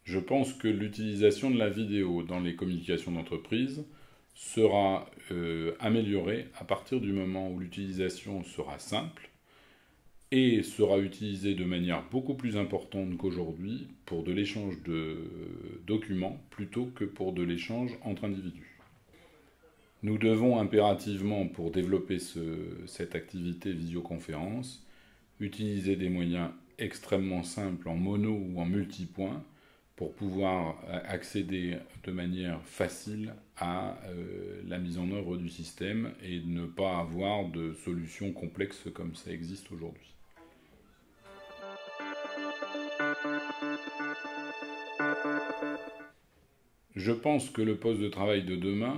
Je pense que l'utilisation de la vidéo dans les communications d'entreprise sera améliorée à partir du moment où l'utilisation sera simple et sera utilisée de manière beaucoup plus importante qu'aujourd'hui pour de l'échange de documents plutôt que pour de l'échange entre individus. Nous devons impérativement, pour développer cette activité visioconférence, utiliser des moyens extrêmement simples en mono ou en multipoint pour pouvoir accéder de manière facile à la mise en œuvre du système et ne pas avoir de solutions complexes comme ça existe aujourd'hui. Je pense que le poste de travail de demain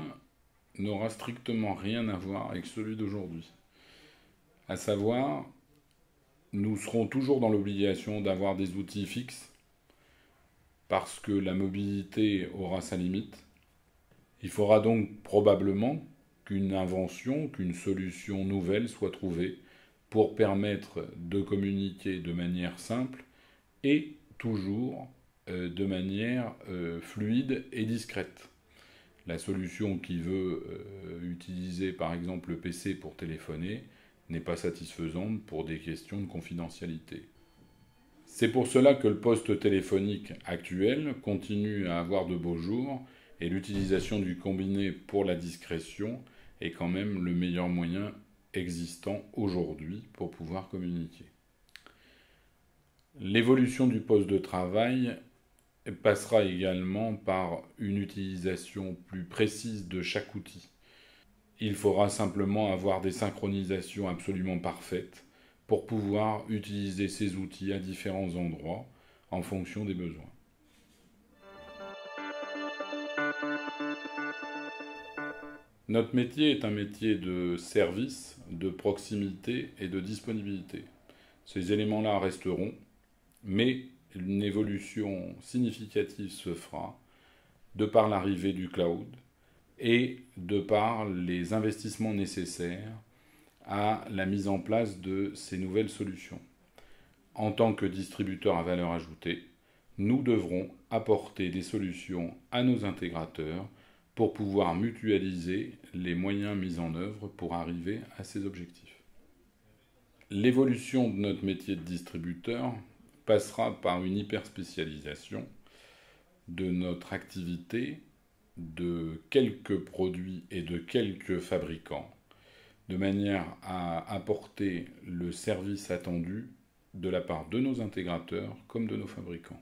n'aura strictement rien à voir avec celui d'aujourd'hui. À savoir, nous serons toujours dans l'obligation d'avoir des outils fixes parce que la mobilité aura sa limite. Il faudra donc probablement qu'une invention, qu'une solution nouvelle soit trouvée pour permettre de communiquer de manière simple et toujours de manière fluide et discrète. La solution qui veut utiliser par exemple le PC pour téléphoner n'est pas satisfaisante pour des questions de confidentialité. C'est pour cela que le poste téléphonique actuel continue à avoir de beaux jours et l'utilisation du combiné pour la discrétion est quand même le meilleur moyen existant aujourd'hui pour pouvoir communiquer. L'évolution du poste de travail passera également par une utilisation plus précise de chaque outil. Il faudra simplement avoir des synchronisations absolument parfaites pour pouvoir utiliser ces outils à différents endroits en fonction des besoins. Notre métier est un métier de service, de proximité et de disponibilité. Ces éléments-là resteront, mais une évolution significative se fera de par l'arrivée du cloud et de par les investissements nécessaires à la mise en place de ces nouvelles solutions. En tant que distributeur à valeur ajoutée, nous devrons apporter des solutions à nos intégrateurs pour pouvoir mutualiser les moyens mis en œuvre pour arriver à ces objectifs. L'évolution de notre métier de distributeur passera par une hyperspécialisation de notre activité de quelques produits et de quelques fabricants, de manière à apporter le service attendu de la part de nos intégrateurs comme de nos fabricants.